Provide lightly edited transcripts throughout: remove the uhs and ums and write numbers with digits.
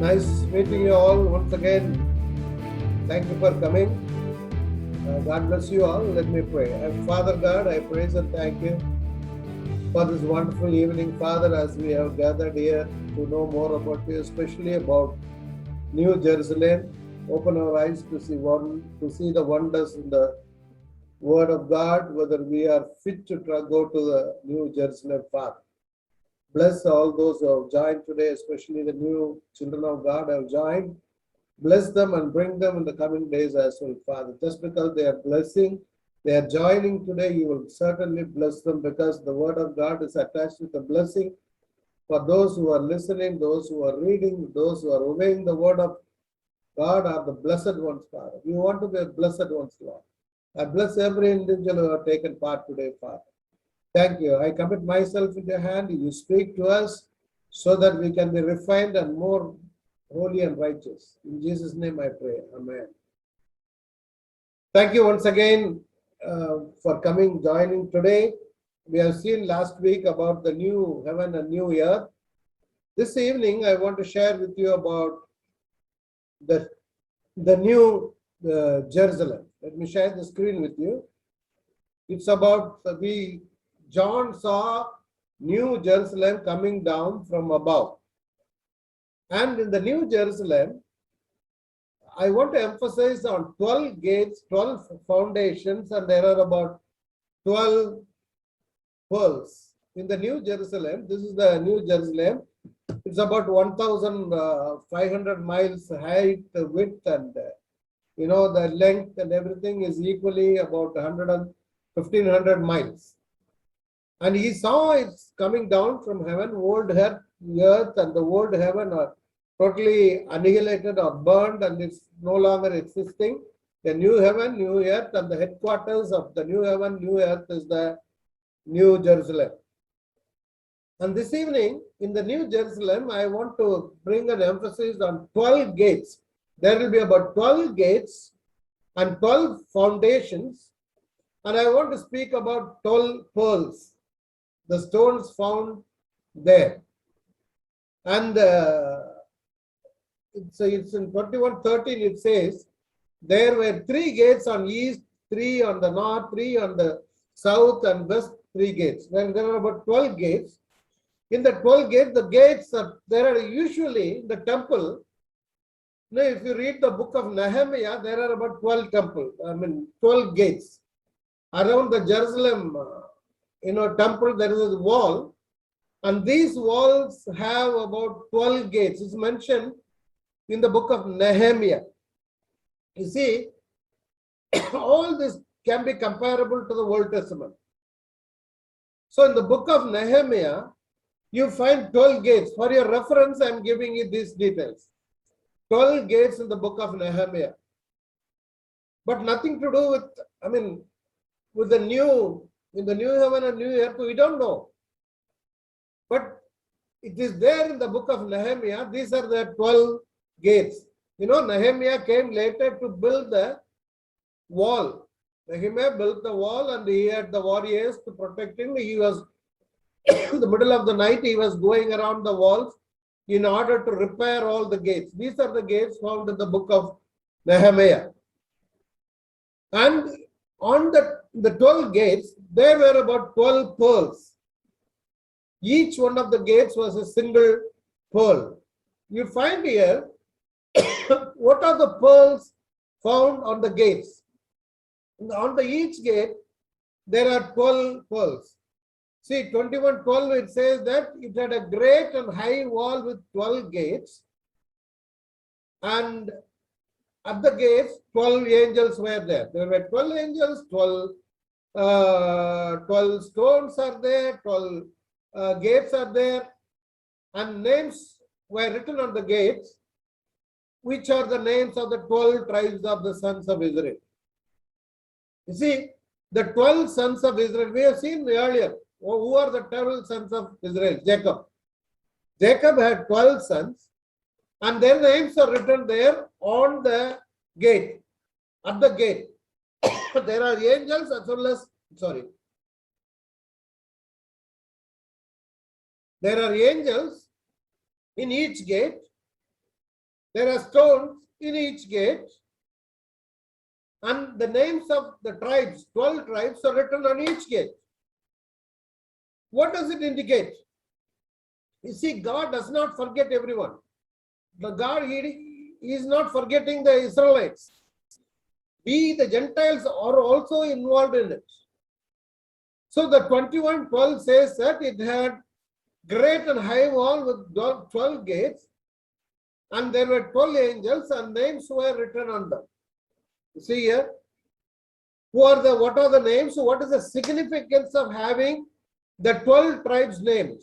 Nice meeting you all once again. Thank you for coming. God bless you all. Let me pray. Father God, I praise and thank you for this wonderful evening, Father, as we have gathered here to know more about you, especially about New Jerusalem. Open our eyes to see the wonders in the Word of God, whether we are fit to go to the New Jerusalem, Father. Bless all those who have joined today, especially the new children of God have joined. Bless them and bring them in the coming days as well, Father. Just because they are blessing, they are joining today, you will certainly bless them because the word of God is attached with a blessing for those who are listening, those who are reading, those who are obeying the word of God are the blessed ones, Father. We want to be the blessed ones, Lord. I bless every individual who have taken part today, Father. Thank you. I commit myself in your hand. You speak to us so that we can be refined and more holy and righteous. In Jesus' name I pray. Amen. Thank you once again for coming, joining today. We have seen last week about the new heaven and new earth. This evening, I want to share with you about the new Jerusalem. Let me share the screen with you. It's about John saw New Jerusalem coming down from above. And in the New Jerusalem, I want to emphasize on 12 gates, 12 foundations, and there are about 12 pearls. In the New Jerusalem, this is the New Jerusalem. It's about 1,500 miles height, width, and the length and everything is equally about 1,500 miles. And he saw it's coming down from heaven. Old earth and the old heaven are totally annihilated or burned, and it's no longer existing. The new heaven, new earth, and the headquarters of the new heaven, new earth is the New Jerusalem. And this evening, in the New Jerusalem, I want to bring an emphasis on 12 gates. There will be about 12 gates and 12 foundations. And I want to speak about 12 pearls, the stones found there. And it's in 21:13, it says, there were 3 gates on east, 3 on the north, 3 on the south and west, 3 gates. Then there are about 12 gates. In the 12 gates, the gates there are usually in the temple. Now, if you read the book of Nehemiah, there are about 12 gates. Around the Jerusalem, temple, there is a wall. And these walls have about 12 gates. It's mentioned in the book of Nehemiah. You see, all this can be comparable to the Old Testament. So in the book of Nehemiah, you find 12 gates. For your reference, I'm giving you these details. 12 gates in the book of Nehemiah. But nothing to do with in the new heaven and new earth, we don't know. But it is there in the book of Nehemiah. These are the 12 gates. Nehemiah came later to build the wall. Nehemiah built the wall and he had the warriors to protect him. He was, in the middle of the night, he was going around the walls in order to repair all the gates. These are the gates found in the book of Nehemiah. And on the 12 gates, there were about 12 pearls. Each one of the gates was a single pearl. You find here, what are the pearls found on the gates? On each gate, there are 12 pearls. See, 21:12, it says that it had a great and high wall with 12 gates. And at the gates, 12 angels were there. There were 12 angels, 12 stones are there, 12 gates are there, and names were written on the gates, which are the names of the 12 tribes of the sons of Israel. You see, the 12 sons of Israel, we have seen earlier. Who are the 12 sons of Israel? Jacob. Jacob had 12 sons, and their names are written there on the gate. At the gate, there are angels as well as, there are angels in each gate, There are stones in each gate, and the names of the tribes, 12 tribes, are written on each gate. What does it indicate? You see, God does not forget everyone. He is not forgetting the Israelites. We, the Gentiles, are also involved in it. So the 21:12 says that it had great and high wall with 12 gates, and there were 12 angels, and names were written on them. You see here, what are the names? What is the significance of having the 12 tribes' names?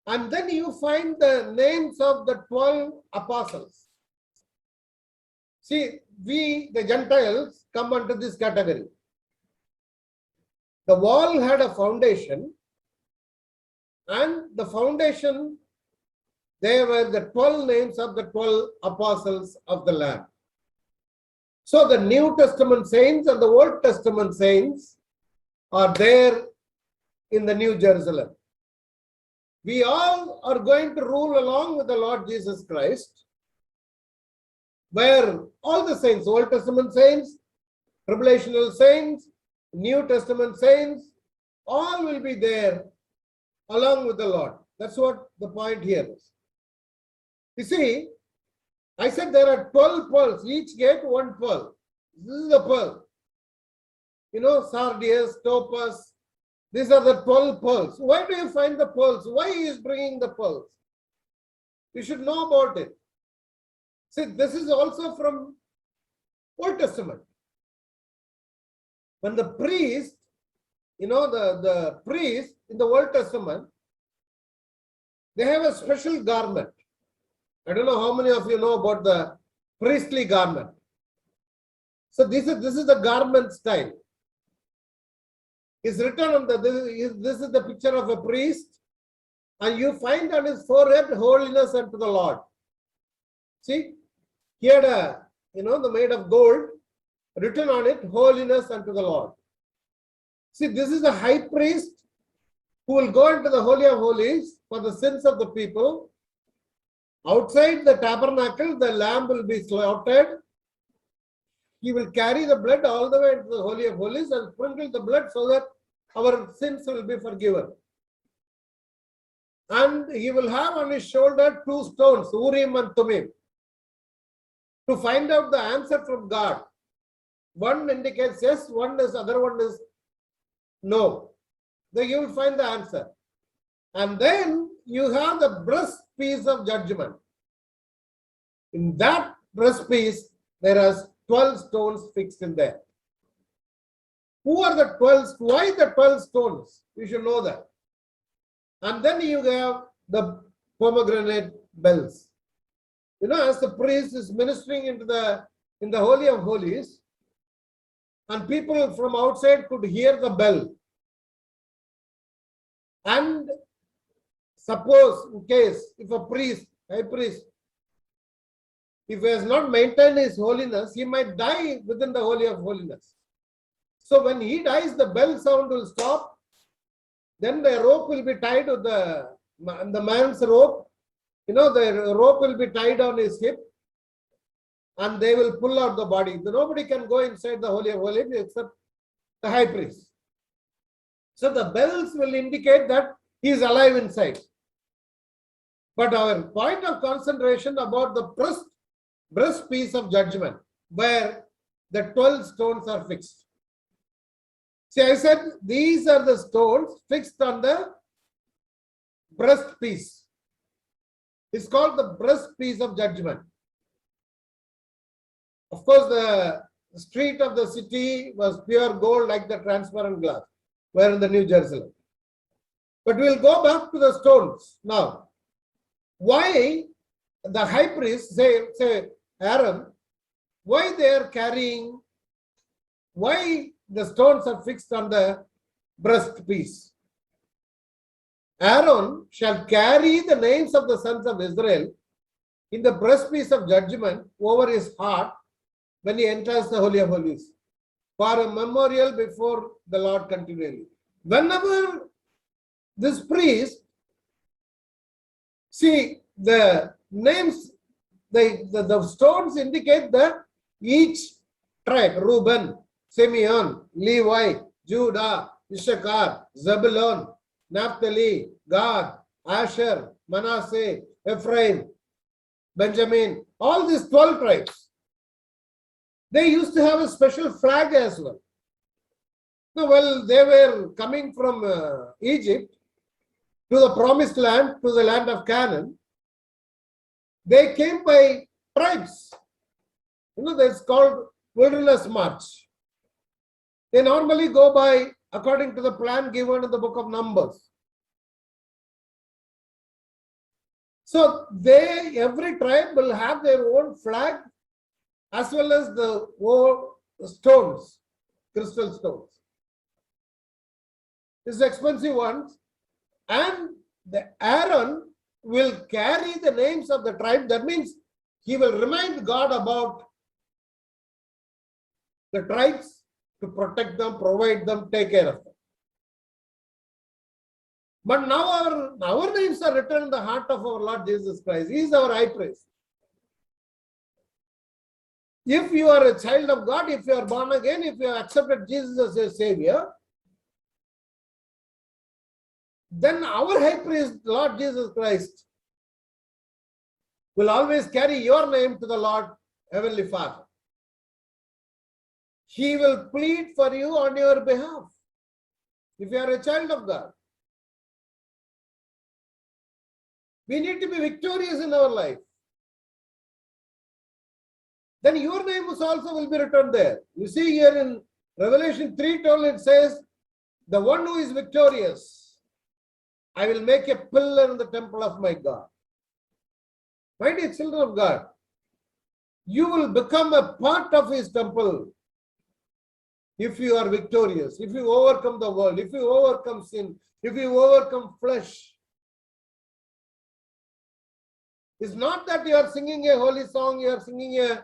And then you find the names of the 12 apostles. See, we, the Gentiles, come under this category. The wall had a foundation, and the foundation, there were the 12 names of the 12 apostles of the Lamb. So the New Testament saints and the Old Testament saints are there in the New Jerusalem. We all are going to rule along with the Lord Jesus Christ, where all the saints, Old Testament saints, tribulational saints, New Testament saints, all will be there along with the Lord. That's what the point here is. You see, I said there are 12 pearls, each gate one pearl. This is the pearl. You know, sardius, topaz, these are the 12 pearls. Why do you find the pearls? Why he is bringing the pearls? You should know about it. See, this is also from Old Testament. When the priest, you know, the priest in the Old Testament, they have a special garment. I don't know how many of you know about the priestly garment. So this is the garment style. It's written on this is the picture of a priest, and you find on his forehead holiness unto the Lord. See, he had the made of gold, written on it holiness unto the Lord. See, this is the high priest who will go into the Holy of Holies for the sins of the people. Outside the tabernacle, the lamb will be slaughtered. He will carry the blood all the way into the Holy of Holies and sprinkle the blood so that our sins will be forgiven. And he will have on his shoulder 2 stones, Urim and Thummim, to find out the answer from God. One indicates yes, other one is no. Then you will find the answer. And then you have the breastpiece of judgment. In that breastpiece, there are 12 stones fixed in there. Who are the 12? Why the 12 stones? You should know that. And then you have the pomegranate bells. You know, as the priest is ministering in the Holy of Holies, and people from outside could hear the bell. And suppose, in case, if a priest, high priest, if he has not maintained his holiness, he might die within the Holy of Holiness. So when he dies, the bell sound will stop. Then the rope will be tied to the man's rope. You know, the rope will be tied on his hip, and they will pull out the body. Nobody can go inside the Holy of Holies except the high priest. So the bells will indicate that he is alive inside. But our point of concentration about the breastpiece of judgment, where the 12 stones are fixed. See, I said these are the stones fixed on the breastpiece. It's called the breastpiece of judgment. Of course, the street of the city was pure gold like the transparent glass, where in the New Jerusalem. But we'll go back to the stones now. Why the high priest, say Aaron, why they are carrying, why the stones are fixed on the breastpiece? Aaron shall carry the names of the sons of Israel in the breastpiece of judgment over his heart when he enters the Holy of Holies, for a memorial before the Lord continually. Whenever this priest, see the names the stones indicate each tribe: Reuben, Simeon, Levi, Judah, Issachar, Zebulun, Naphtali, Gad, Asher, Manasseh, Ephraim, Benjamin, all these 12 tribes. They used to have a special flag as well. Now, well, they were coming from Egypt to the promised land, to the land of Canaan. They came by tribes. That's called wilderness march. They normally go by according to the plan given in the book of Numbers. So every tribe will have their own flag as well as the stones, crystal stones. These expensive ones. And Aaron will carry the names of the tribe. That means he will remind God about the tribes to protect them, provide them, take care of them. But now our names are written in the heart of our Lord Jesus Christ. He is our high priest. If you are a child of God, if you are born again, if you have accepted Jesus as your Savior, then our high priest, Lord Jesus Christ, will always carry your name to the Lord, Heavenly Father. He will plead for you on your behalf if you are a child of God. We need to be victorious in our life. Then your name also will be written there. You see here in Revelation 3:12, it says, the one who is victorious, I will make a pillar in the temple of my God. My dear children of God, you will become a part of his temple if you are victorious, if you overcome the world, if you overcome sin, if you overcome flesh. It's not that you are singing a holy song, you are singing a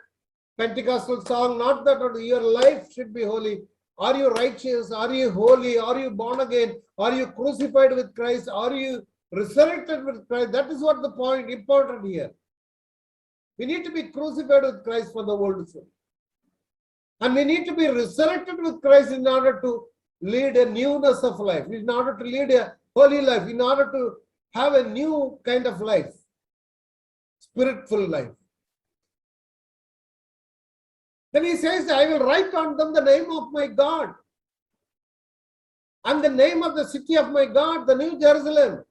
Pentecostal song, not that your life should be holy. Are you righteous? Are you holy? Are you born again? Are you crucified with Christ? Are you resurrected with Christ? That is what the point important here. We need to be crucified with Christ for the world to see. And we need to be resurrected with Christ in order to lead a newness of life, in order to lead a holy life, in order to have a new kind of life, spirit-filled life. Then he says, I will write on them the name of my God and the name of the city of my God, the New Jerusalem.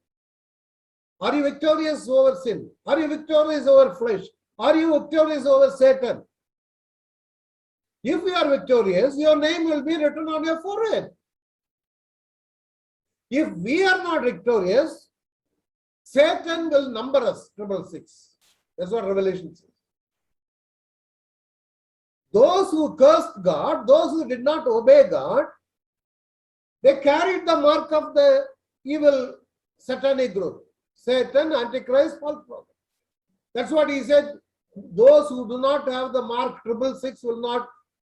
Are you victorious over sin? Are you victorious over flesh? Are you victorious over Satan? If you are victorious, your name will be written on your forehead. If we are not victorious, Satan will number us, 666. That's what Revelation says. Those who cursed God, those who did not obey God, they carried the mark of the evil satanic group. Satan, Antichrist, false prophet. That's what he said. Those who do not have the mark 666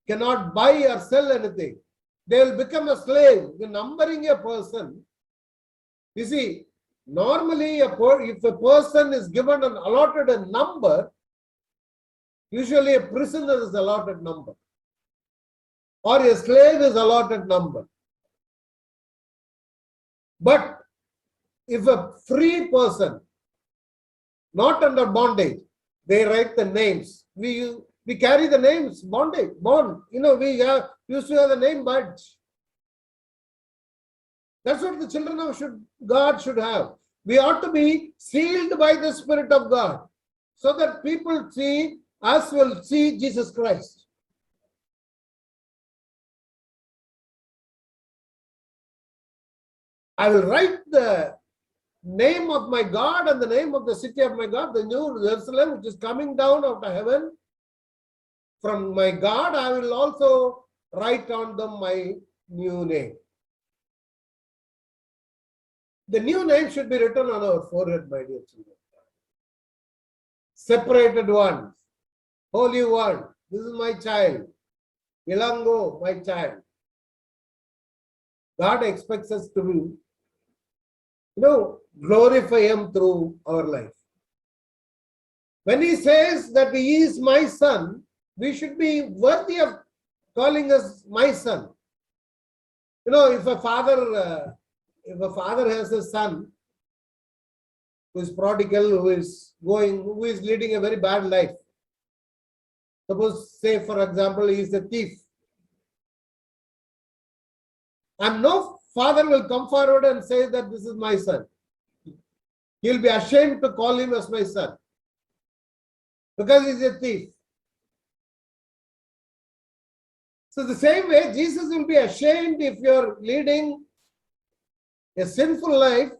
cannot buy or sell anything. They will become a slave. The numbering a person. You see, normally if a person is given an allotted a number, usually a prisoner is allotted number or a slave is allotted number. But if a free person, not under bondage, they write the names. We carry the names, bondage, bond. We used to have the name badge. That's what the children of God should have. We ought to be sealed by the Spirit of God so that people see us will see Jesus Christ. I will write the name of my God and the name of the city of my God, the New Jerusalem, which is coming down out of heaven from my God. I will also write on them my new name. The new name should be written on our forehead, my dear children. Separated ones, Holy One, this is my child. Ilango, my child. God expects us to glorify Him through our life. When he says that he is my son, we should be worthy of calling us my son. You know, if a father has a son who is prodigal, who is leading a very bad life. Suppose, say for example, he is a thief. And no father will come forward and say that this is my son. He'll be ashamed to call him as my son because he's a thief. So the same way, Jesus will be ashamed if you're leading a sinful life.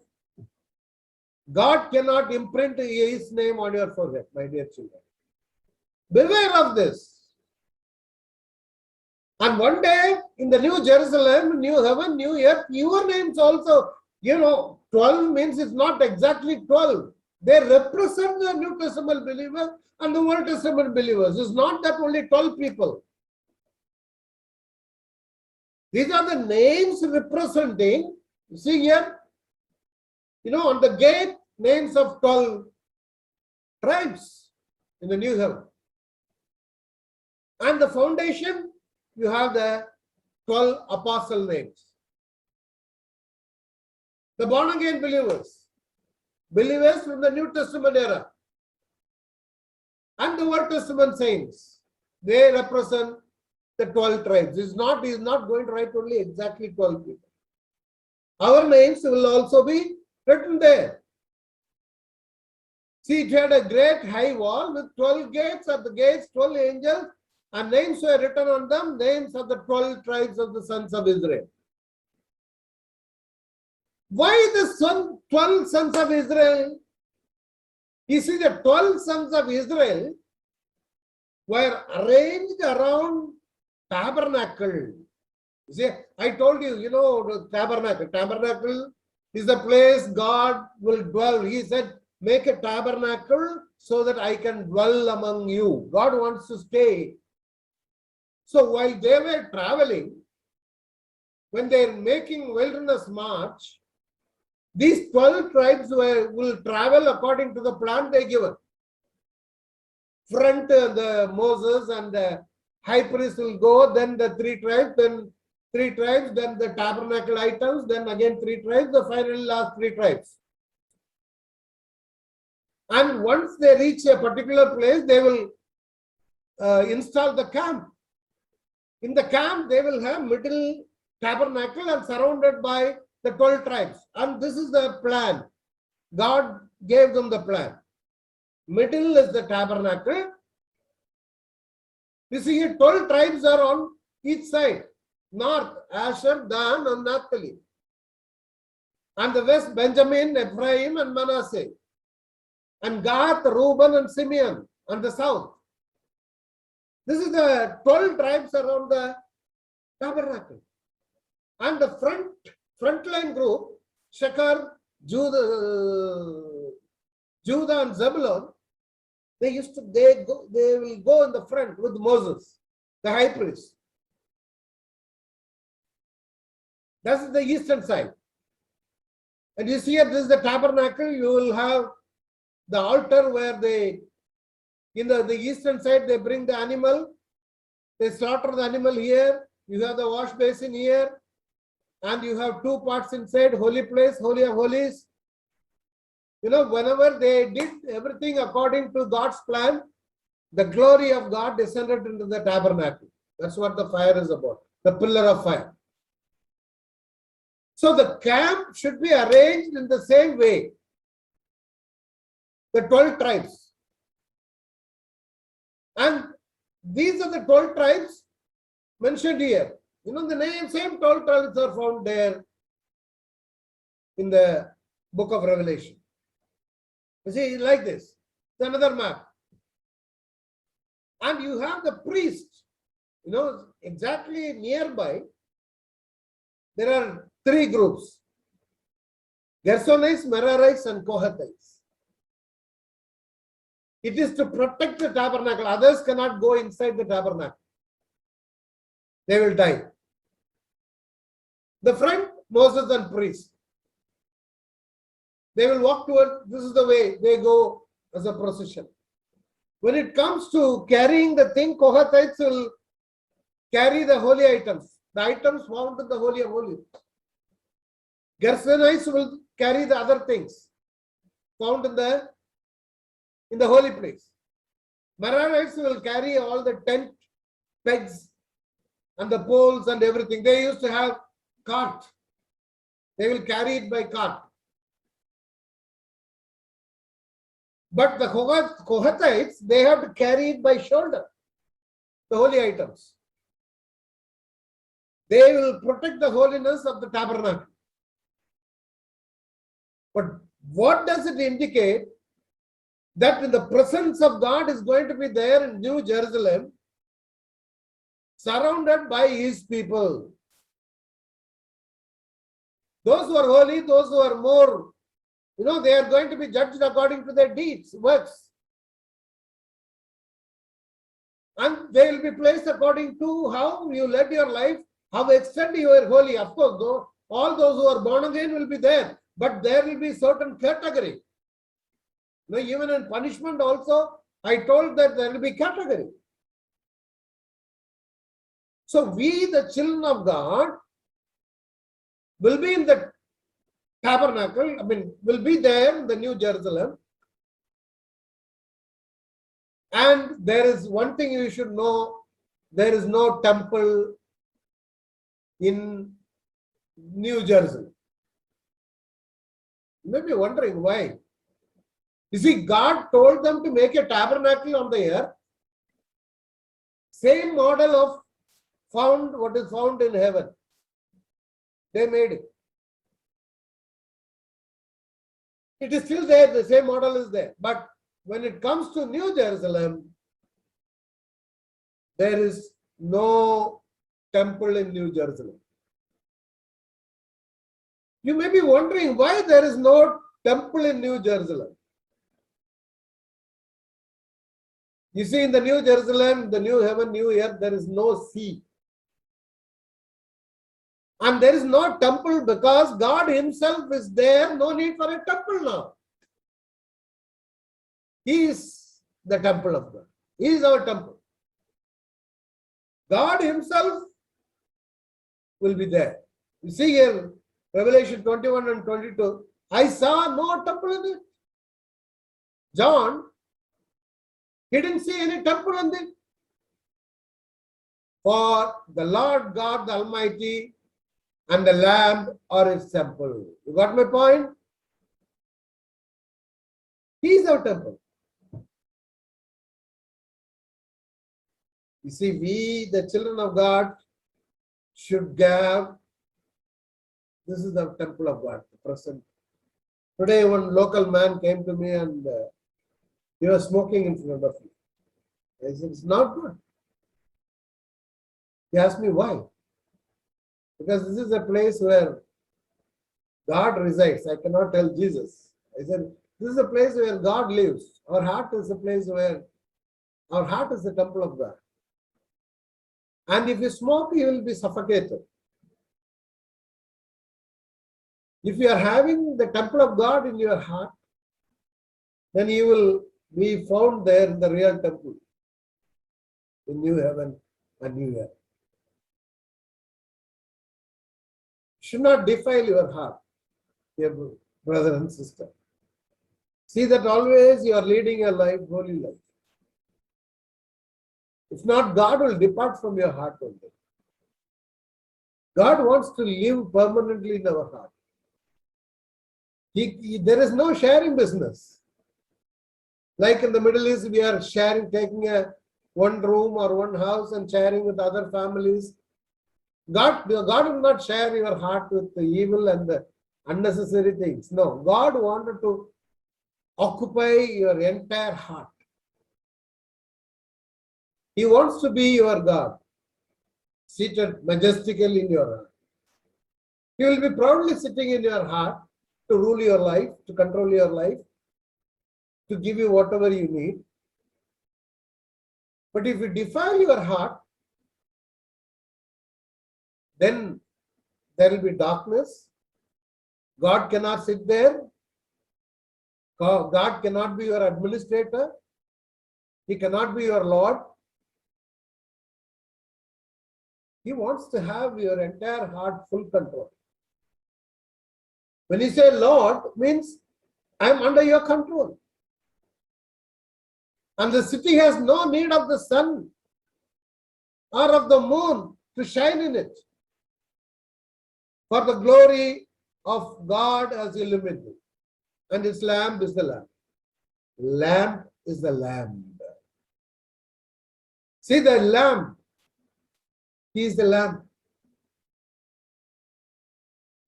God cannot imprint his name on your forehead, my dear children. Beware of this. And one day in the New Jerusalem, New Heaven, New Earth, your names also, 12 means it's not exactly 12. They represent the New Testament believers and the Old Testament believers. It's not that only 12 people. These are the names representing, you see here, on the gate, names of 12 tribes in the New Heaven. And the foundation, you have the 12 apostle names. The born again believers from the New Testament era, and the Old Testament saints, they represent the 12 tribes. He's not going to write only exactly 12 people. Our names will also be written there. See, it had a great high wall with 12 gates. At the gates, 12 angels, and names were written on them, names of the 12 tribes of the sons of Israel. Why the 12 sons of Israel? You see, the 12 sons of Israel were arranged around tabernacle. You see, I told you, the tabernacle. Tabernacle is the place God will dwell. He said, make a tabernacle so that I can dwell among you. God wants to stay. So while they were traveling, when they are making wilderness march, these 12 tribes will travel according to the plan they given. Front, the Moses and the high priest will go, then the 3 tribes, then the tabernacle items, then again 3 tribes, the final last 3 tribes. And once they reach a particular place, they will install the camp. In the camp, they will have middle tabernacle and surrounded by the 12 tribes. And this is the plan. God gave them the plan. Middle is the tabernacle. You see, 12 tribes are on each side. North, Asher, Dan, and Naphtali. And the west, Benjamin, Ephraim, and Manasseh. And Gad, Reuben, and Simeon. And the south. This is the 12 tribes around the tabernacle. And the frontline group, Shechar, Judah and Zebulun, they will go in the front with Moses, the high priest. That's the eastern side. And you see here, this is the tabernacle. You will have the altar where in the eastern side, they bring the animal. They slaughter the animal here. You have the wash basin here. And you have 2 parts inside, holy place, holy of holies. Whenever they did everything according to God's plan, the glory of God descended into the tabernacle. That's what the fire is about, the pillar of fire. So the camp should be arranged in the same way. The 12 tribes. And these are the 12 tribes mentioned here. The same 12 tribes are found there in the book of Revelation. You see, like this. It's another map. And you have the priest, exactly nearby. There are 3 groups. Gersonites, Merarites, and Kohathites. It is to protect the tabernacle. Others cannot go inside the tabernacle. They will die. The front, Moses and priest. They will walk towards, this is the way they go as a procession. When it comes to carrying the thing, Kohathites will carry the holy items, the items found in the Holy of Holies. Gershonites will carry the other things found in the holy place. Merarites will carry all the tent pegs and the poles and everything. They used to have cart. They will carry it by cart. But the Kohathites, they have to carry it by shoulder, the holy items. They will protect the holiness of the tabernacle. But what does it indicate? That in the presence of God is going to be there in New Jerusalem, surrounded by his people. Those who are holy, those who are more, they are going to be judged according to their deeds, works. And they will be placed according to how you led your life, how extended you are holy. Of course, though, all those who are born again will be there, but there will be certain category. Even in punishment also, I told that there will be category. So we, the children of God, will be in the tabernacle, will be there in the New Jerusalem. And there is one thing you should know, there is no temple in New Jerusalem. You may be wondering why. You see, God told them to make a tabernacle on the earth. Same model of what is found in heaven. They made it. It is still there, the same model is there. But when it comes to New Jerusalem, there is no temple in New Jerusalem. You may be wondering why there is no temple in New Jerusalem. You see, in the New Jerusalem, the new heaven, new earth, there is no sea. And there is no temple because God himself is there. No need for a temple now. He is the temple of God. He is our temple. God himself will be there. You see here, Revelation 21 and 22, I saw no temple in it. John, he didn't see any temple in it. For the Lord God the Almighty and the Lamb are his temple. You got my point? He is our temple. You see, we, the children of God, should have, this is the temple of God, the present. Today, one local man came to me and he was smoking in front of me. I said, it's not good. He asked me why. Because this is a place where God resides. I cannot tell Jesus. I said, this is a place where God lives. Our heart is a place where, our heart is the temple of God. And if you smoke, you will be suffocated. If you are having the temple of God in your heart, then you will be found there in the real temple, in new heaven and new earth. Should not defile your heart, dear brother and sister. See that always you are leading a life, holy life. If not, God will depart from your heart one day. God wants to live permanently in our heart. There is no sharing business. Like in the Middle East, we are sharing, taking one room or one house and sharing with other families. God will not share your heart with the evil and the unnecessary things. No, God wanted to occupy your entire heart. He wants to be your God, seated majestically in your heart. He will be proudly sitting in your heart to rule your life, to control your life, to give you whatever you need. But if you defile your heart, then there will be darkness. God cannot sit there. God cannot be your administrator. He cannot be your Lord. He wants to have your entire heart full control. When you say Lord, means I am under your control. And the city has no need of the sun or of the moon to shine in it. For the glory of God has illuminated it. And its lamp is the lamp. Lamp is the lamp. See the lamp. He is the lamp.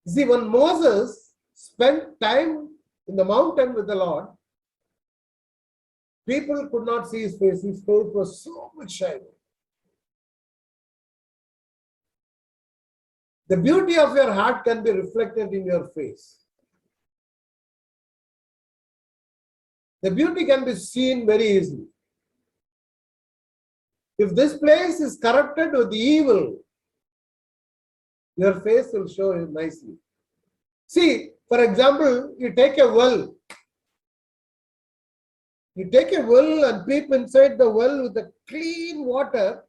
See, when Moses spent time in the mountain with the Lord, people could not see his face. His face was so much shining. The beauty of your heart can be reflected in your face. The beauty can be seen very easily. If this place is corrupted with evil, your face will show you nicely. See, for example, you take a well. You take a well and peep inside the well with the clean water.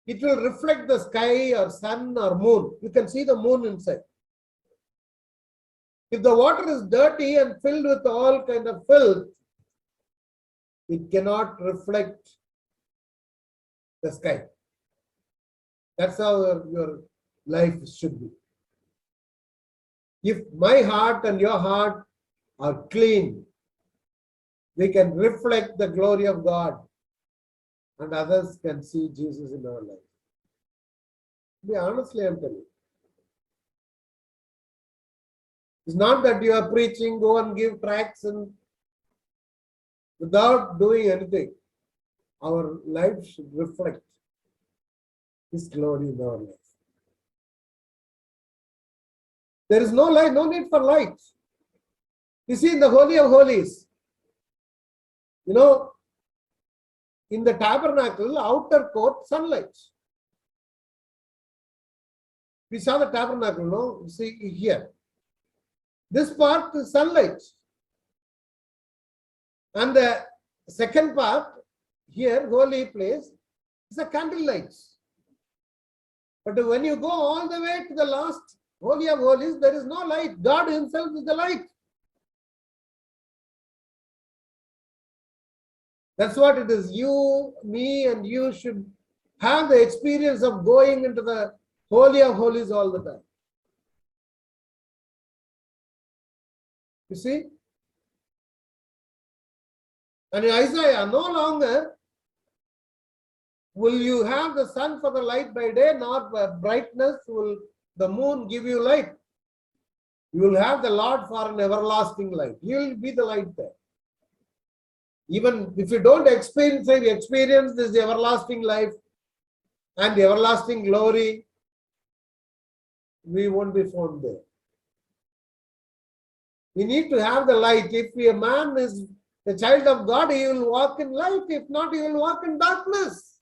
It will reflect the sky or sun or moon. You can see the moon inside. If the water is dirty and filled with all kind of filth, it cannot reflect the sky. That's how your life should be. If my heart and your heart are clean, we can reflect the glory of God and others can see Jesus in our life. Honestly, I'm telling you. It's not that you are preaching, go and give tracts and without doing anything. Our life should reflect His glory in our life. There is no light, no need for light. You see, in the Holy of Holies, you know, in the tabernacle, outer court, sunlight. We saw the tabernacle, no? You see here. This part is sunlight. And the second part, here, holy place, is a candle lights. But when you go all the way to the last Holy of Holies, there is no light. God Himself is the light. That's what it is. You, me, and you should have the experience of going into the Holy of Holies all the time. You see? And in Isaiah, no longer will you have the sun for the light by day, nor by brightness will the moon give you light. You will have the Lord for an everlasting light. He will be the light there. Even if you don't experience this everlasting life and the everlasting glory, we won't be found there. We need to have the light. If a man is the child of God, he will walk in light. If not, he will walk in darkness.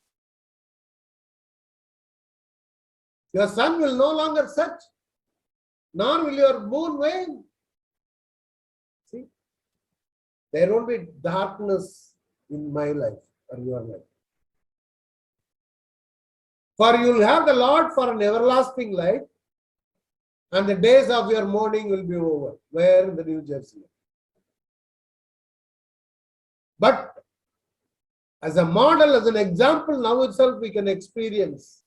Your sun will no longer set, nor will your moon wane. See, there won't be darkness in my life or your life. For you will have the Lord for an everlasting light, and the days of your mourning will be over. Where? In the New Jerusalem. But as a model, as an example, now itself we can experience,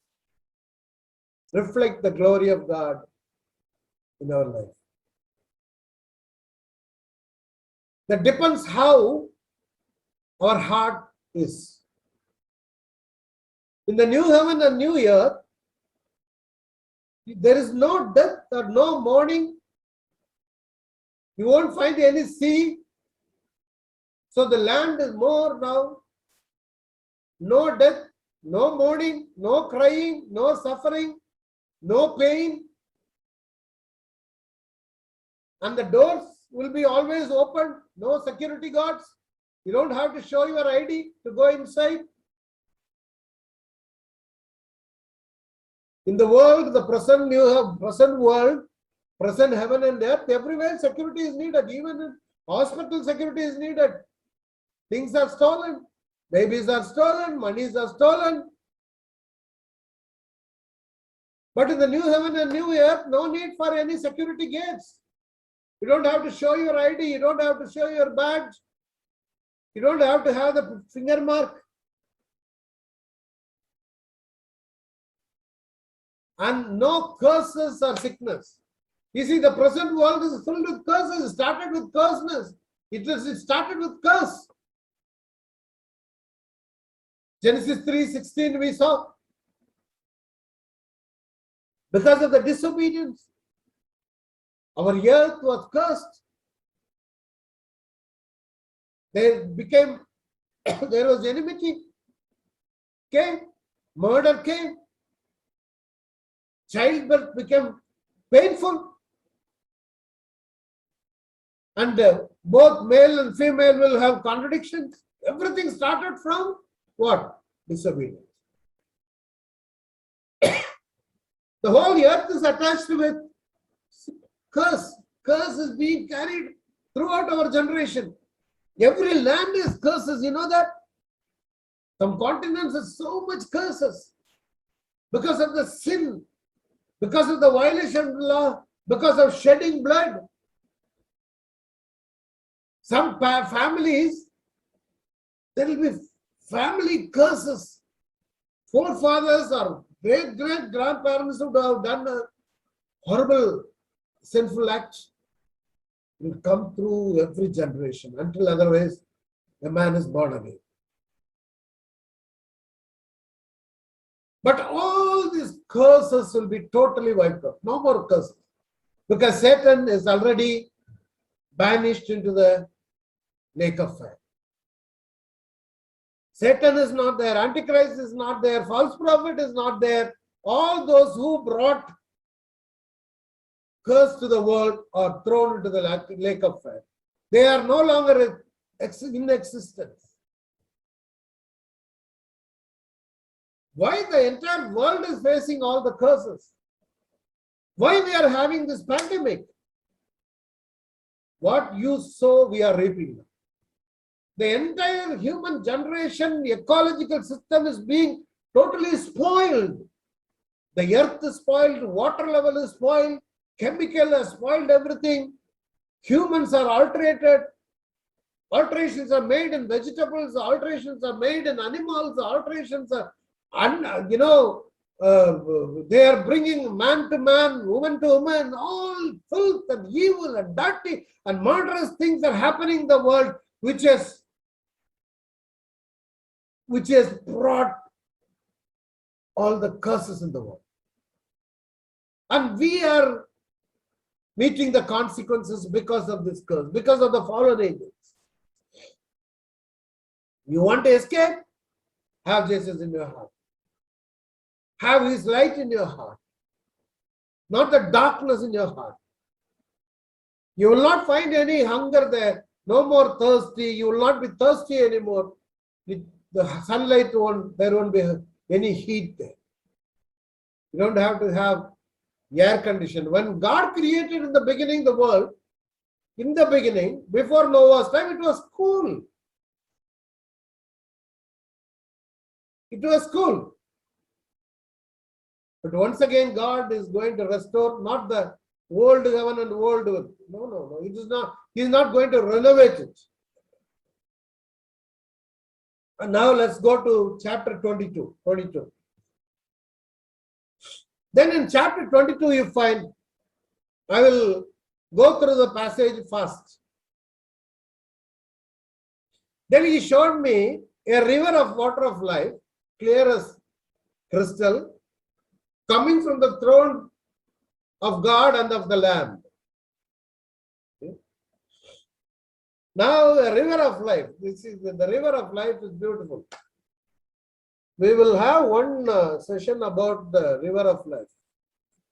reflect the glory of God in our life. That depends how our heart is. In the new heaven and new earth, there is no death or no mourning. You won't find any sea. So the land is more now. No death, no mourning, no crying, no suffering, no pain. And the doors will be always open. No security guards. You don't have to show your ID to go inside. In the world, the present world, present heaven and earth, everywhere security is needed. Even in hospital, security is needed. Things are stolen. Babies are stolen, monies are stolen. But in the new heaven and new earth, no need for any security gates. You don't have to show your ID, you don't have to show your badge, you don't have to have the finger mark. And no curses or sickness. You see, the present world is filled with curses. It started with curseness. It started with curse. Genesis 3:16 we saw. Because of the disobedience, our earth was cursed. There was enmity came, murder came, childbirth became painful, and both male and female will have contradictions. Everything started from what? Disobedience. The whole earth is attached with curse. Curse is being carried throughout our generation. Every land is curses, you know that? Some continents have so much curses because of the sin, because of the violation of the law, because of shedding blood. Some families, there will be family curses. Forefathers or great-great-grandparents who have done a horrible sinful act will come through every generation until otherwise a man is born again. But all these curses will be totally wiped out. No more curses. Because Satan is already banished into the lake of fire. Satan is not there. Antichrist is not there. False prophet is not there. All those who brought curse to the world are thrown into the lake of fire. They are no longer in existence. Why the entire world is facing all the curses? Why we are having this pandemic? What you sow, we are reaping. The entire human generation, ecological system is being totally spoiled. The earth is spoiled, water level is spoiled, chemical has spoiled everything. Humans are alterated. Alterations are made in vegetables, alterations are made in animals, alterations are, they are bringing man to man, woman to woman, all filth and evil and dirty and murderous things are happening in the world, which has brought all the curses in the world. And we are meeting the consequences because of this curse, because of the fallen angels. You want to escape? Have Jesus in your heart. Have his light in your heart, not the darkness in your heart. You will not find any hunger there, no more thirsty. You will not be thirsty anymore. The sunlight there won't be any heat there. You don't have to have air condition. When God created in the beginning the world, in the beginning, before Noah's time, it was cool. It was cool. But once again, God is going to restore not the old heaven and old earth. No. It is not. He is not going to renovate it. And now let's go to chapter 22. Then in chapter 22, you find, I will go through the passage fast. Then he showed me a river of water of life, clear as crystal, coming from the throne of God and of the Lamb. Okay. Now a river of life. This is the river of life is beautiful. We will have one session about the river of life,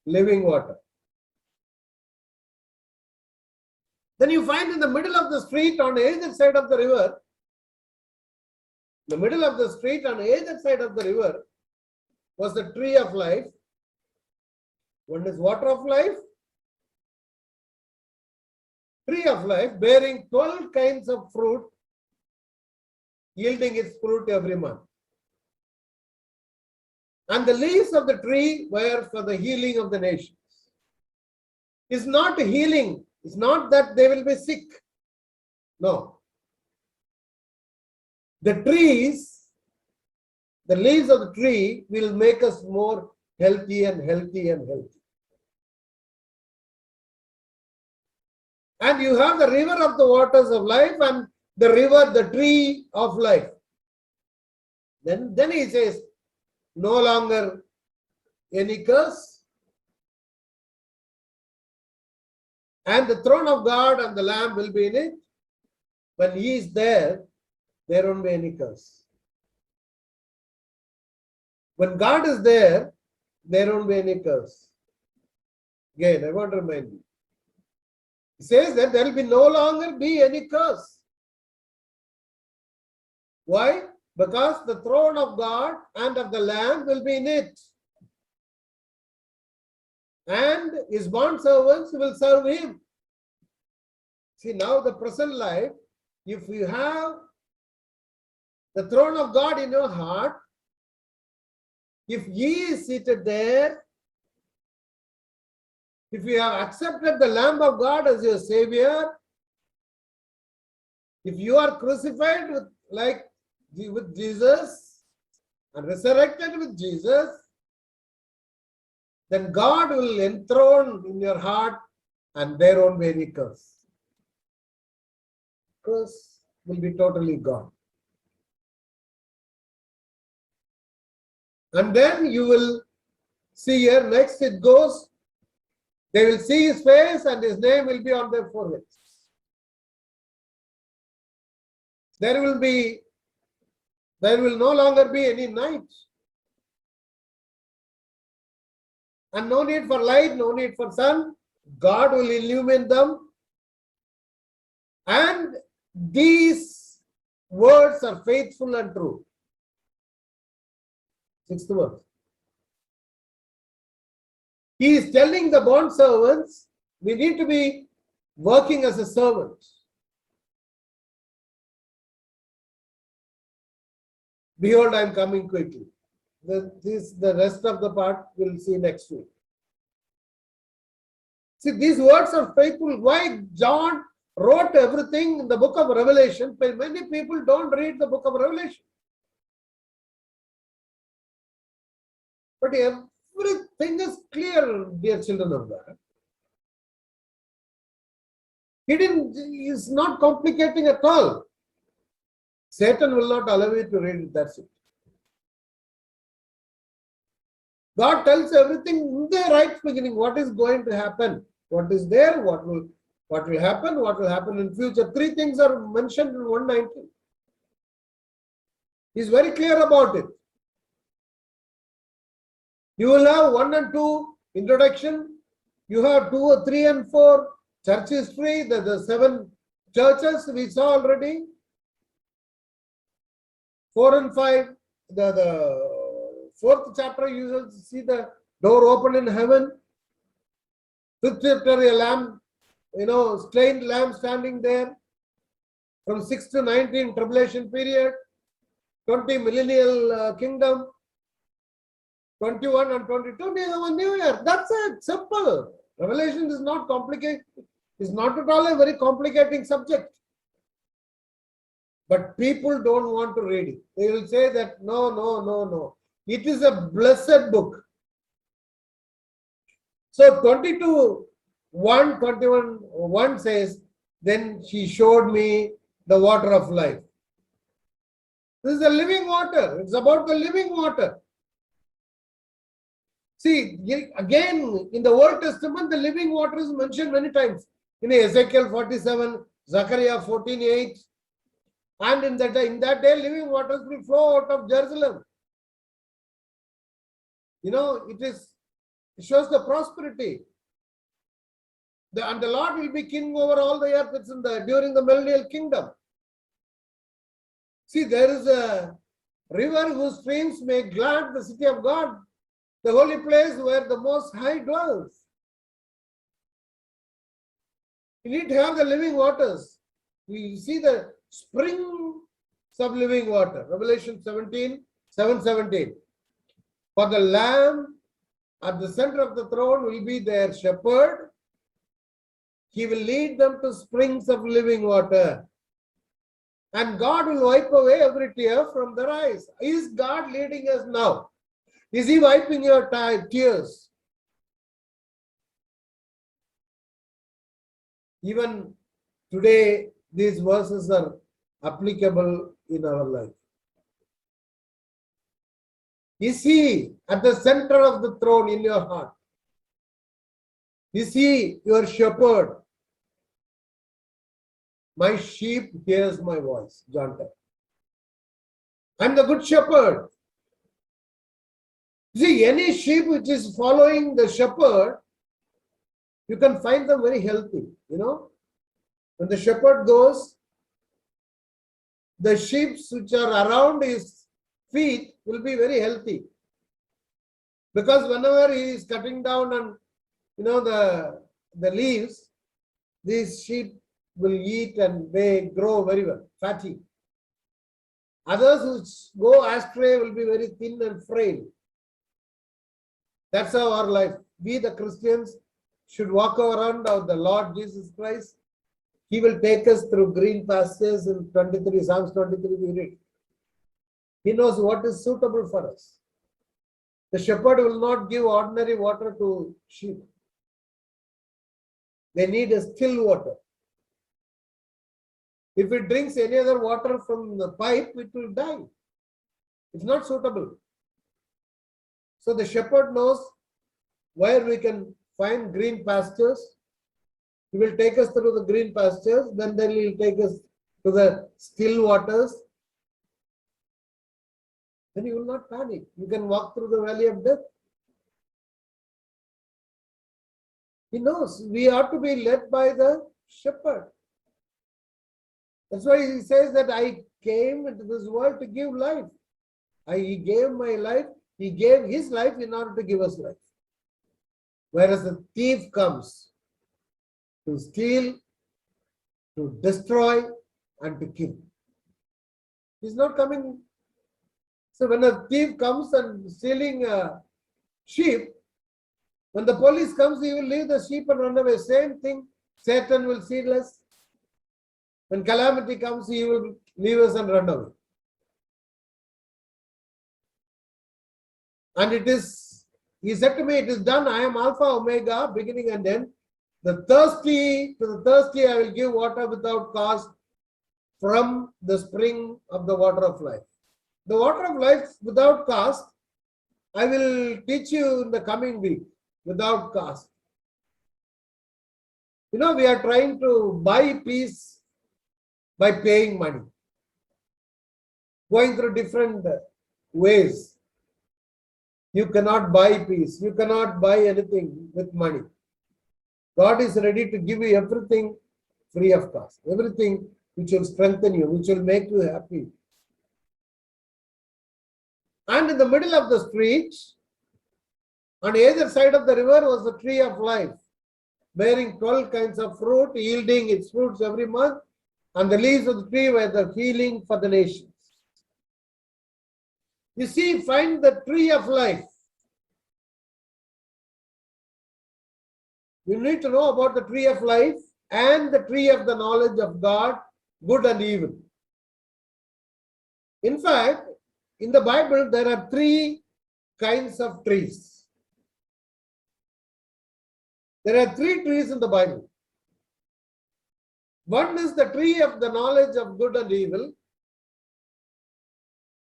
living water. Then you find in the middle of the street on either side of the river, the middle of the street on either side of the river was the tree of life. One is water of life, tree of life bearing 12 kinds of fruit, yielding its fruit every month. And the leaves of the tree were for the healing of the nations. It's not healing. It's not that they will be sick. No. The trees, the leaves of the tree will make us more healthy and healthy and healthy. And you have the river of the waters of life and the river, the tree of life. Then he says, no longer any curse. And the throne of God and the Lamb will be in it. When he is there, there won't be any curse. When God is there, there won't be any curse. Again, I want to remind you. He says that there will be no longer be any curse. Why? Because the throne of God and of the Lamb will be in it. And his bond servants will serve him. See, now the present life, if you have the throne of God in your heart, if he is seated there, if you have accepted the Lamb of God as your Savior, if you are crucified with Jesus and resurrected with Jesus, then God will enthrone in your heart and there won't be any curse. Curse will be totally gone. And then you will see here, next it goes, they will see his face and his name will be on their foreheads. There will no longer be any night. And no need for light, no need for sun. God will illumine them. And these words are faithful and true. 6th verse. He is telling the bond servants, we need to be working as a servant. Behold, I am coming quickly. The rest of the part we'll see next week. See, these words are faithful. Why John wrote everything in the book of Revelation, but many people don't read the book of Revelation. But everything is clear, dear children of God. He's not complicating at all. Satan will not allow you to read it, that's it. God tells everything in the right beginning, what is going to happen, what is there, what will happen in future. 3 things are mentioned in 119. He's very clear about it. You will have 1 and 2 introduction. You have 2, 3 and 4 church history, the 7 churches we saw already. 4 and 5, the 4th chapter, you will see the door open in heaven. 5th chapter, a lamb, slain lamb standing there. From 6 to 19, tribulation period. 20, millennial kingdom. 21 and 22, New Year. That's it. Simple. Revelation is not complicated. It's not at all a very complicating subject. But people don't want to read it. They will say that no. It is a blessed book. So 21 says, then she showed me the water of life. This is the living water. It's about the living water. See, again, in the Old Testament, the living water is mentioned many times. In Ezekiel 47, Zechariah 14:8. And in that day, living waters will flow out of Jerusalem. It shows the prosperity. And the Lord will be king over all the earth. It's during the millennial kingdom. See, there is a river whose streams make glad the city of God, the holy place where the Most High dwells. You need to have the living waters. You see the spring of living water. Revelation 17:7-17. For the Lamb at the center of the throne will be their shepherd. He will lead them to springs of living water. And God will wipe away every tear from their eyes. Is God leading us now? Is He wiping your tears? Even today, these verses are applicable in our life. Is He at the center of the throne in your heart? Is He your shepherd? My sheep hears my voice, John 10. I'm the good shepherd. See, any sheep which is following the shepherd, you can find them very healthy. You know, when the shepherd goes, the sheep which are around his feet will be very healthy. Because whenever he is cutting down and the leaves, these sheep will eat and they grow very well, fatty. Others who go astray will be very thin and frail. That's how our life. We, the Christians, should walk around of the Lord Jesus Christ. He will take us through green pastures in Psalms 23 we read. He knows what is suitable for us. The shepherd will not give ordinary water to sheep. They need a still water. If it drinks any other water from the pipe, it will die. It's not suitable. So the shepherd knows where we can find green pastures. He will take us through the green pastures, then he will take us to the still waters. Then you will not panic. You can walk through the valley of death. He knows we are to be led by the shepherd. That's why he says that I came into this world to give life. He gave my life. He gave his life in order to give us life. Whereas the thief comes to steal, to destroy, and to kill. He's not coming. So when a thief comes and stealing a sheep, when the police comes, he will leave the sheep and run away. Same thing, Satan will steal us. When calamity comes, he will leave us and run away. And he said to me, it is done. I am Alpha, Omega, beginning and end. To the thirsty, I will give water without cost from the spring of the water of life. The water of life without cost, I will teach you in the coming week, without cost. We are trying to buy peace by paying money, going through different ways. You cannot buy peace. You cannot buy anything with money. God is ready to give you everything free of cost. Everything which will strengthen you, which will make you happy. And in the middle of the street, on either side of the river was the tree of life, bearing 12 kinds of fruit, yielding its fruits every month. And the leaves of the tree were the healing for the nations. You see, find the tree of life. You need to know about the tree of life and the tree of the knowledge of God, good and evil. In fact, in the Bible, there are 3 kinds of trees. There are 3 trees in the Bible. One is the tree of the knowledge of good and evil.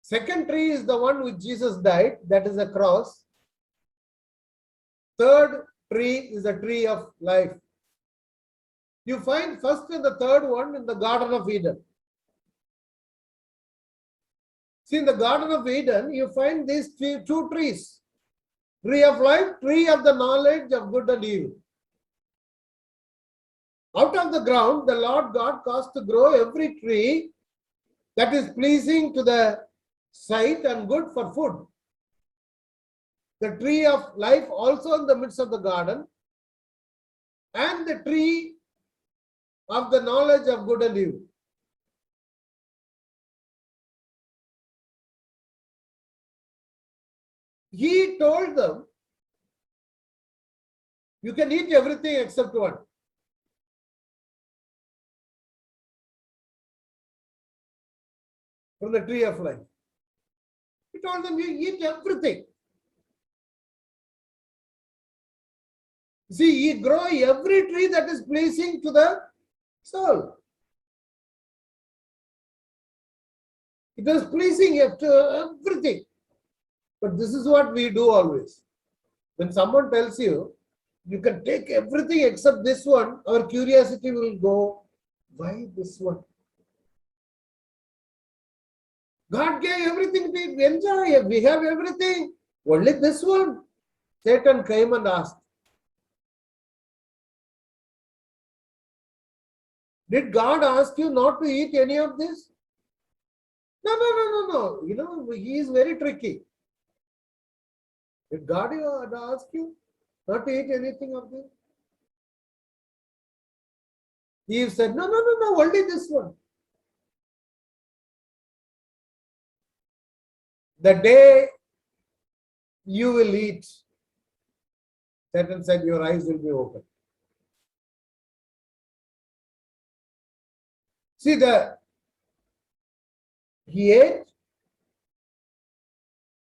Second tree is the one which Jesus died, that is a cross. Third tree is the tree of life. You find first and the third one in the Garden of Eden. See, in the Garden of Eden, you find these 2 trees. Tree of life, tree of the knowledge of good and evil. Out of the ground, the Lord God caused to grow every tree that is pleasing to the sight and good for food. The tree of life also in the midst of the garden, and the tree of the knowledge of good and evil. He told them, you can eat everything except one. From the tree of life. He told them, you eat everything. See, ye grow every tree that is pleasing to the soul. It was pleasing to everything. But this is what we do always. When someone tells you, you can take everything except this one, our curiosity will go, why this one? God gave everything to enjoy. We have everything. Only this one. Satan came and asked, did God ask you not to eat any of this? No. You know, he is very tricky. Did God ask you not to eat anything of this? Eve said, no, only this one. The day you will eat, Satan said, your eyes will be open. See, he ate,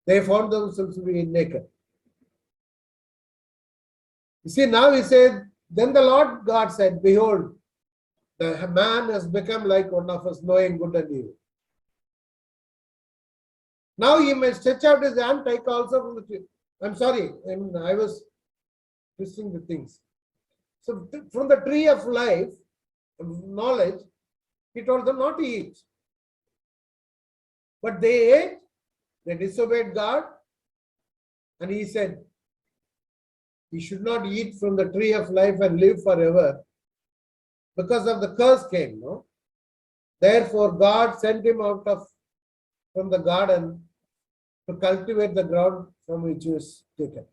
they found themselves to be naked. You see, now he said, then the Lord God said, behold, the man has become like one of us, knowing good and evil. Now he may stretch out his hand, take also from the tree. I'm sorry, I was twisting the things. So from the tree of life, knowledge, he told them not to eat. But they ate, they disobeyed God, and he said, he should not eat from the tree of life and live forever, because of the curse came, no? Therefore, God sent him out from the garden to cultivate the ground from which he was taken.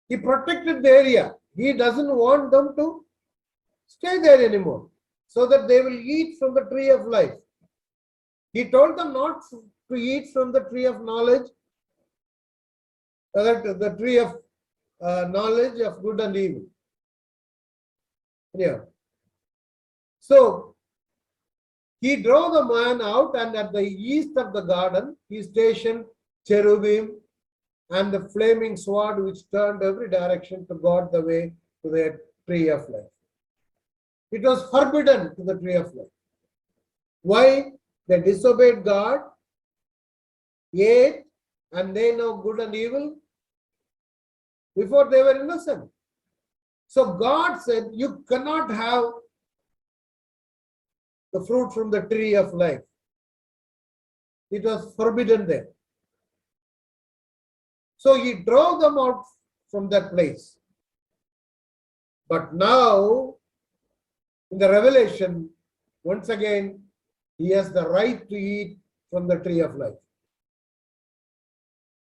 He protected the area. He doesn't want them to stay there anymore, so that they will eat from the tree of life. He told them not to eat from the tree of knowledge, the tree of knowledge of good and evil. Yeah. So he drove the man out, and at the east of the garden, he stationed cherubim and the flaming sword, which turned every direction to guard the way to the tree of life. It was forbidden to the tree of life. Why? They disobeyed God, ate, and they know good and evil before they were innocent. So God said, you cannot have the fruit from the tree of life. It was forbidden there. So he drove them out from that place. But now, in the revelation, once again, he has the right to eat from the tree of life.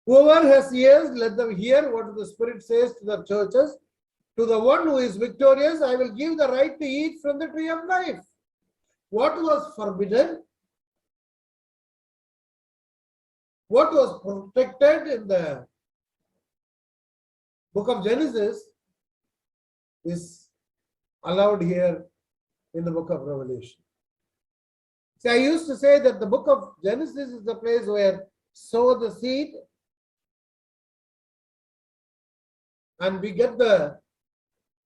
Whoever has ears, let them hear what the Spirit says to the churches. To the one who is victorious, I will give the right to eat from the tree of life. What was forbidden? What was protected in the book of Genesis is allowed here in the book of Revelation. See, I used to say that the book of Genesis is the place where sow the seed and we get the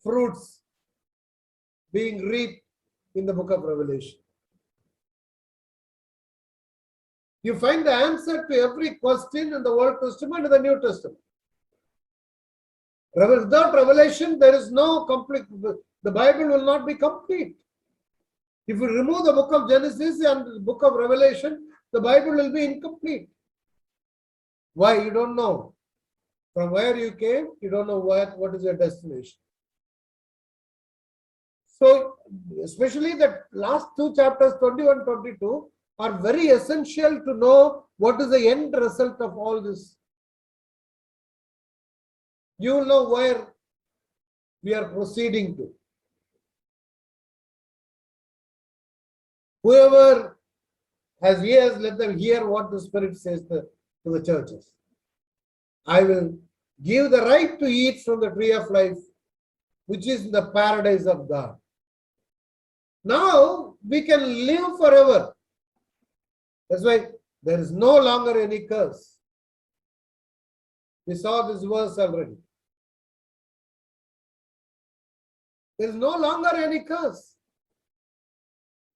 fruits being reaped in the book of Revelation. You find the answer to every question in the Old Testament and the New Testament. Without revelation, there is no complete, the Bible will not be complete. If you remove the book of Genesis and the book of Revelation, the Bible will be incomplete. Why? You don't know. From where you came, you don't know what is your destination. So, especially the last two chapters, 21, 22, are very essential to know what is the end result of all this. You will know where we are proceeding to. Whoever has ears, let them hear what the Spirit says to to the churches. I will give the right to eat from the tree of life, which is the paradise of God. Now we can live forever. That's why there is no longer any curse. We saw this verse already. There is no longer any curse.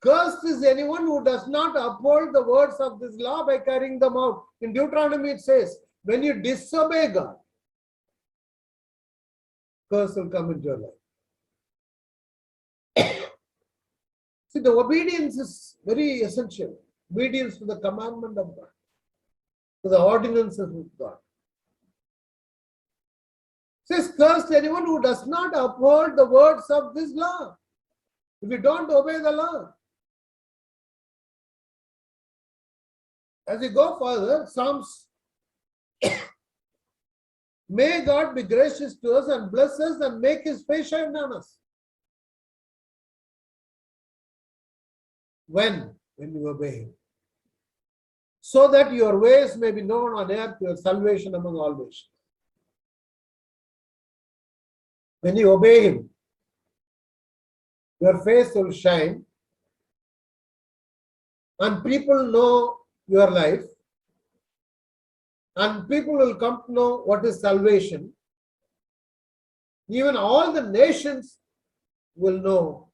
Cursed is anyone who does not uphold the words of this law by carrying them out. In Deuteronomy it says, when you disobey God, curse will come into your life. See, the obedience is very essential. Obedience to the commandment of God, to the ordinances of God. It says, cursed anyone who does not uphold the words of this law. If you don't obey the law. As we go further, Psalms, may God be gracious to us and bless us and make his face shine on us. When you obey him. So that your ways may be known on earth, your salvation among all nations. When you obey him, your face will shine and people know your life and people will come to know what is salvation. Even all the nations will know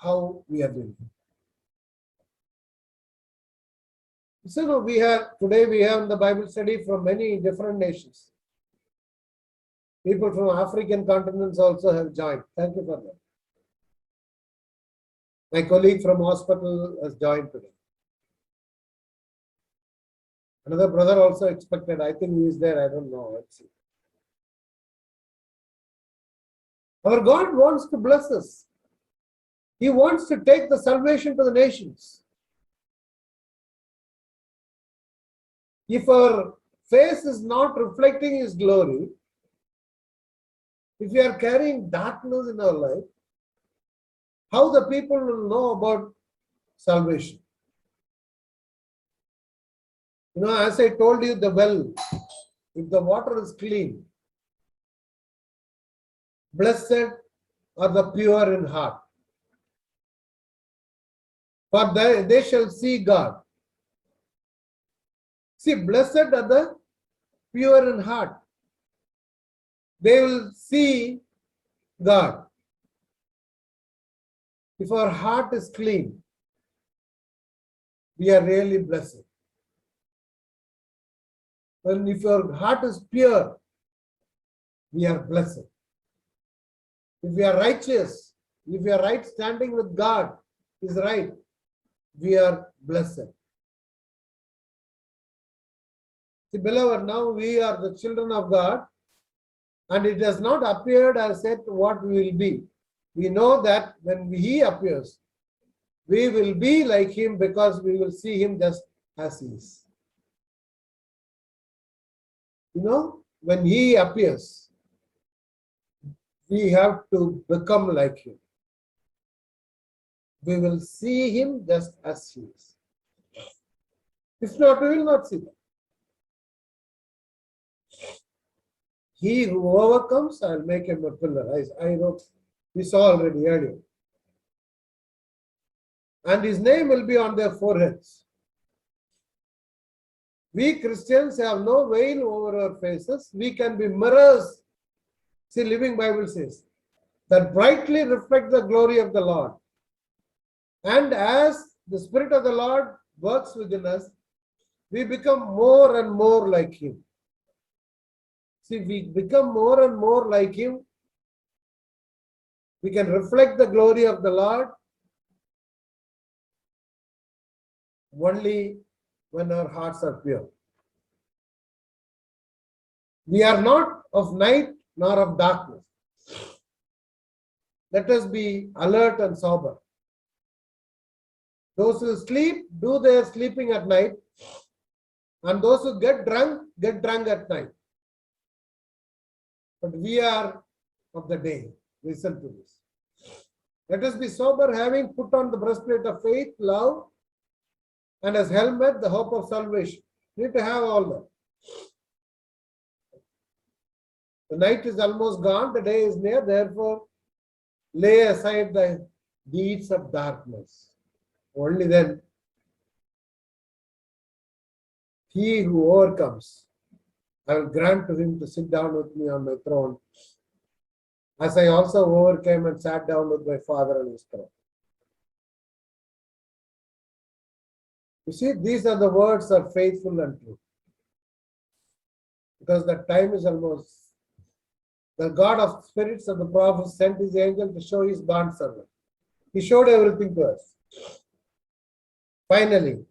how we are doing. So today we have the Bible study from many different nations. People from African continents also have joined. Thank you for that. My colleague from hospital has joined today. Another brother also expected. I think he is there. I don't know. Let's see. Our God wants to bless us. He wants to take the salvation to the nations. If our face is not reflecting his glory, if we are carrying darkness in our life, how the people will know about salvation? You know, as I told you, the well, if the water is clean, blessed are the pure in heart, for they shall see God. See, blessed are the pure in heart. They will see God. If our heart is clean, we are really blessed. And if your heart is pure, we are blessed. If we are righteous, if we are right standing with God is right, we are blessed. See, beloved, now we are the children of God, and it has not appeared as yet what we will be. We know that when he appears, we will be like him because we will see him just as he is. You know, when he appears, we have to become like him. We will see him just as he is. If not, we will not see that. He who overcomes, I'll make him a pillar. I wrote, we saw already earlier. And his name will be on their foreheads. We Christians have no veil over our faces. We can be mirrors. See, Living Bible says, that brightly reflect the glory of the Lord. And as the Spirit of the Lord works within us, we become more and more like him. See, we become more and more like him. We can reflect the glory of the Lord only when our hearts are pure. We are not of night nor of darkness. Let us be alert and sober. Those who sleep, do their sleeping at night, and those who get drunk at night. But we are of the day. Listen to this. Let us be sober, having put on the breastplate of faith, love, and as helmet, the hope of salvation. You need to have all that. The night is almost gone, the day is near, therefore lay aside the deeds of darkness. Only then he who overcomes, I will grant to him to sit down with me on my throne, as I also overcame and sat down with my Father on his throne. You see, these are the words are faithful and true. Because the time is almost. The God of spirits of the prophets sent his angel to show his bondservant. He showed everything to us. Finally,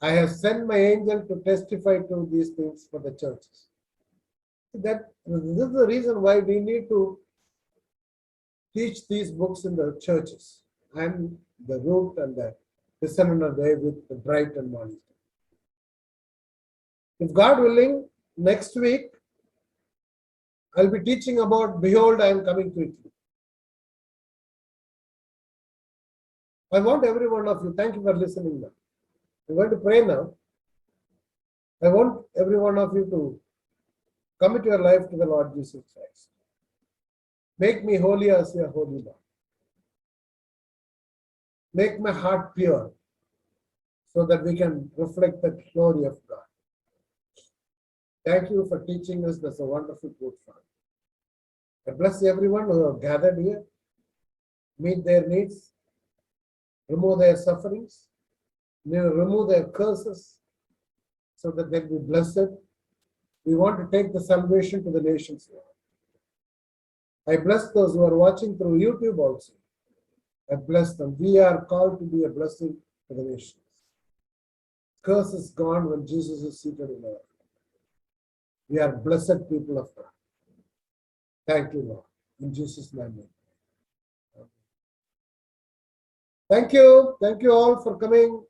I have sent my angel to testify to these things for the churches. This is the reason why we need to teach these books in the churches, and the root and the discernment of day with the bright and morning. If God willing, next week I'll be teaching about behold, I am coming quickly. I want every one of you, thank you for listening now. I'm going to pray now. I want every one of you to commit your life to the Lord Jesus Christ. Make me holy as you are holy, Lord. Make my heart pure so that we can reflect the glory of God. Thank you for teaching us. That's a wonderful good Father. I bless everyone who have gathered here. Meet their needs. Remove their sufferings. Remove their curses so that they'll be blessed. We want to take the salvation to the nations. I bless those who are watching through YouTube also. I bless them. We are called to be a blessing to the nations. Curse is gone when Jesus is seated in our. We are blessed people of God. Thank you, Lord. In Jesus' name. Thank you. Thank you all for coming.